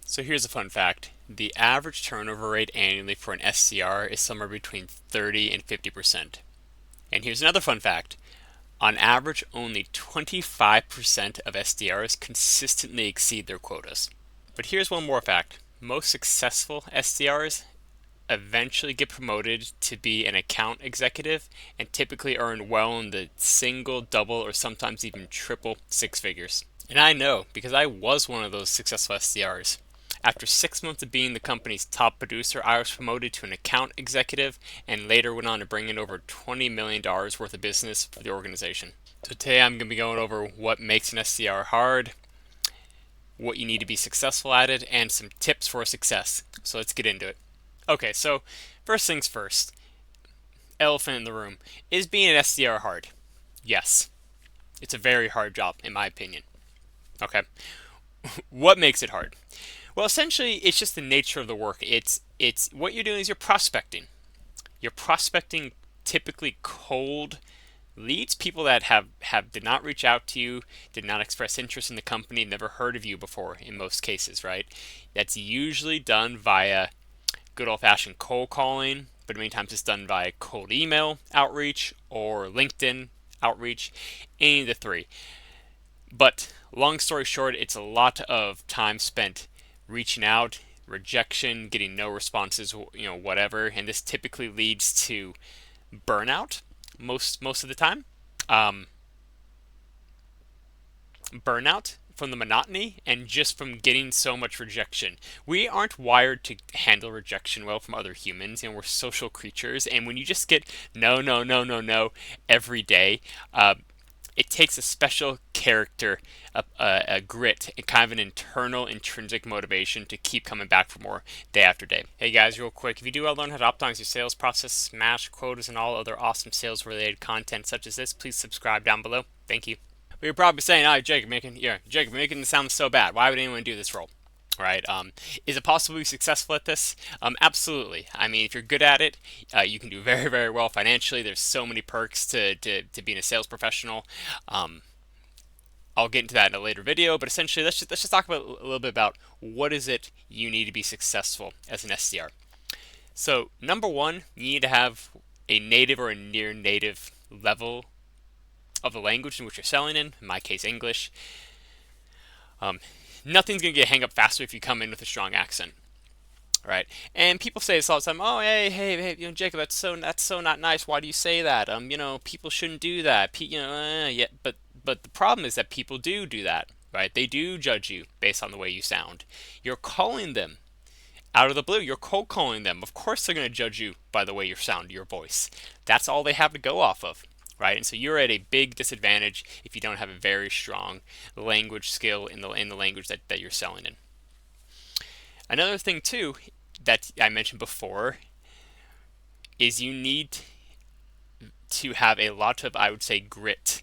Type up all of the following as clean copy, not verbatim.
So here's a fun fact. The average turnover rate annually for an SDR is somewhere between 30 and 50%. And here's another fun fact. On average, only 25% of SDRs consistently exceed their quotas. But here's one more fact. Most successful SDRs eventually get promoted to be an account executive and typically earn well in the single, double, or sometimes even triple six figures. And I know because I was one of those successful SDRs. After 6 months of being the company's top producer, I was promoted to an account executive and later went on to bring in over $20 million worth of business for the organization. So today I'm going to be going over what makes an SDR hard, what you need to be successful at it, and some tips for success. So let's get into it. Okay, so first things first, elephant in the room. Is being an SDR hard? Yes. It's a very hard job, in my opinion. Okay. What makes it hard? Well, essentially, it's just the nature of the work. It's what you're doing is you're prospecting. You're prospecting typically cold leads, people that have did not reach out to you, did not express interest in the company, never heard of you before in most cases, right? That's usually done via good old-fashioned cold calling, but many times it's done via cold email outreach or LinkedIn outreach, any of the three. But long story short, it's a lot of time spent reaching out, rejection, getting no responses, whatever, and this typically leads to burnout most of the time. Um, Burnout from the monotony and just from getting so much rejection. We aren't wired to handle rejection well from other humans, we're social creatures, and when you just get no, no, no, no, no every day, it takes a special character, a grit, and kind of an internal, intrinsic motivation to keep coming back for more day after day. Hey guys, real quick, if you do want to learn how to optimize your sales process, smash quotas, and all other awesome sales-related content such as this, please subscribe down below. Thank you. But you're probably saying, "Oh, Jacob, making it sound so bad. Why would anyone do this role?" Right? Is it possible to be successful at this? Absolutely. I mean, if you're good at it, you can do very, very well financially. There's so many perks to being a sales professional. Um, I'll get into that in a later video, but essentially, let's just talk about a little bit about what is it you need to be successful as an SDR. So, number one, you need to have a native or a near native level of the language in which you're selling in my case, English. Nothing's going to get hang up faster if you come in with a strong accent. Right, and people say this all the time. Oh, hey, Jacob, that's so not nice. Why do you say that? People shouldn't do that. Yeah, but the problem is that people do that. Right, they do judge you based on the way you sound. You're calling them out of the blue. You're cold calling them. Of course, they're going to judge you by the way you sound, your voice. That's all they have to go off of. Right, and so you're at a big disadvantage if you don't have a very strong language skill in the language that you're selling in. Another thing too that I mentioned before is you need to have a lot of, I would say, grit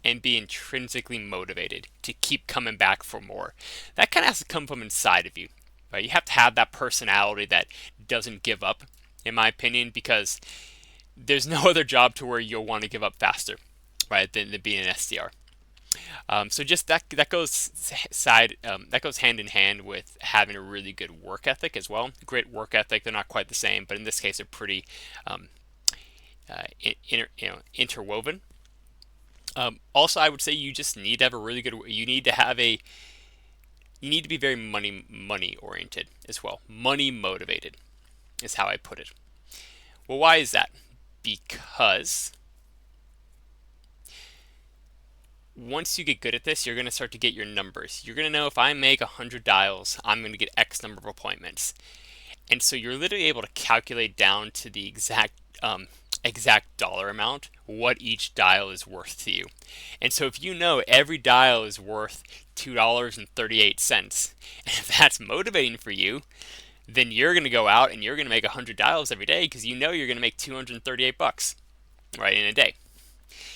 and be intrinsically motivated to keep coming back for more. That kind of has to come from inside of you, right? You have to have that personality that doesn't give up, in my opinion, because there's no other job to where you'll want to give up faster, right, than being an SDR. So just that goes hand in hand with having a really good work ethic as well. Great work ethic, they're not quite the same, but in this case, they're pretty interwoven. Also, I would say you just need to have a really good. You need to be very money oriented as well. Money motivated is how I put it. Well, why is that? Because once you get good at this, you're going to start to get your numbers. You're going to know if I make 100 dials, I'm going to get X number of appointments. And so you're literally able to calculate down to the exact dollar amount what each dial is worth to you. And so if you know every dial is worth $2.38, and if that's motivating for you, then you're going to go out and you're going to make 100 dials every day because you know you're going to make 238 bucks, right, in a day.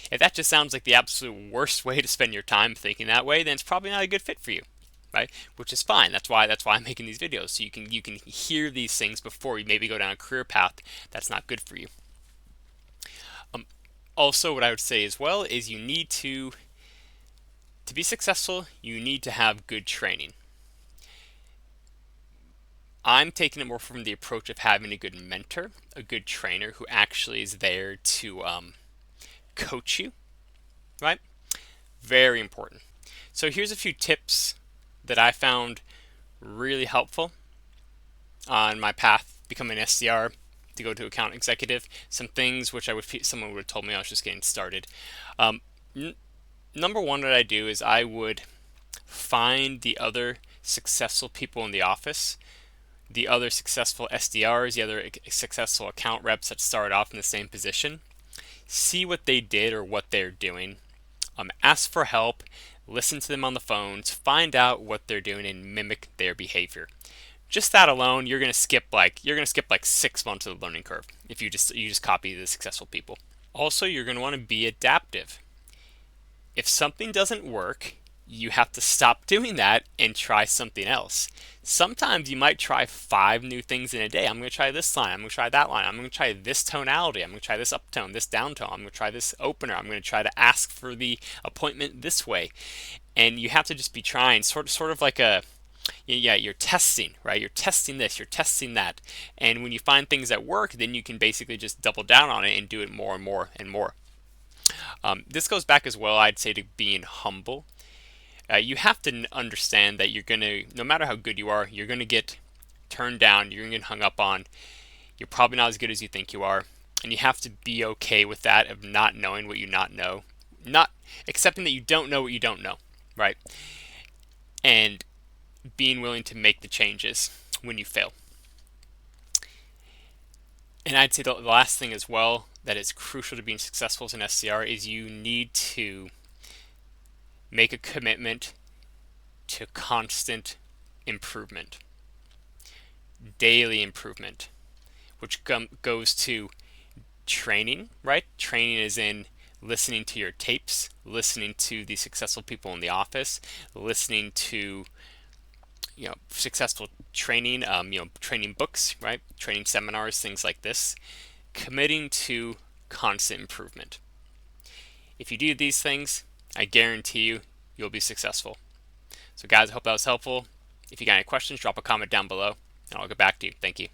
If that just sounds like the absolute worst way to spend your time thinking that way, then it's probably not a good fit for you, right? Which is fine. That's why I'm making these videos, so you can hear these things before you maybe go down a career path that's not good for you. Also, what I would say as well is you need to be successful, you need to have good training. I'm taking it more from the approach of having a good mentor, a good trainer who actually is there to coach you, right? Very important. So here's a few tips that I found really helpful on my path becoming an SDR to go to account executive. Some things which someone would have told me I was just getting started. Um, Number one, what I do is I would find the other successful people in the office, the other successful SDRs, the other successful account reps that started off in the same position, see what they did or what they're doing, ask for help, listen to them on the phones, find out what they're doing, and mimic their behavior. Just that alone, you're gonna skip like 6 months of the learning curve if you just copy the successful people. Also, you're gonna want to be adaptive. If something doesn't work, you have to stop doing that and try something else. Sometimes you might try 5 new things in a day. I'm going to try this line. I'm going to try that line. I'm going to try this tonality. I'm going to try this uptone, this downtone. I'm going to try this opener. I'm going to try to ask for the appointment this way. And you have to just be trying, sort of like you're testing, right? You're testing this, you're testing that. And when you find things that work, then you can basically just double down on it and do it more and more and more. This goes back as well, I'd say, to being humble. You have to understand that no matter how good you are, you're going to get turned down, you're going to get hung up on. You're probably not as good as you think you are. And you have to be okay with that, of not knowing what you not know. Not accepting that you don't know what you don't know, right? And being willing to make the changes when you fail. And I'd say the last thing as well that is crucial to being successful as an SDR is you need to make a commitment to constant improvement, daily improvement, which goes to training, right? Training is in listening to your tapes, listening to the successful people in the office, listening to successful training, training books, right? Training seminars, things like this. Committing to constant improvement. If you do these things, I guarantee you'll be successful. So guys, I hope that was helpful. If you got any questions, drop a comment down below and I'll get back to you. Thank you.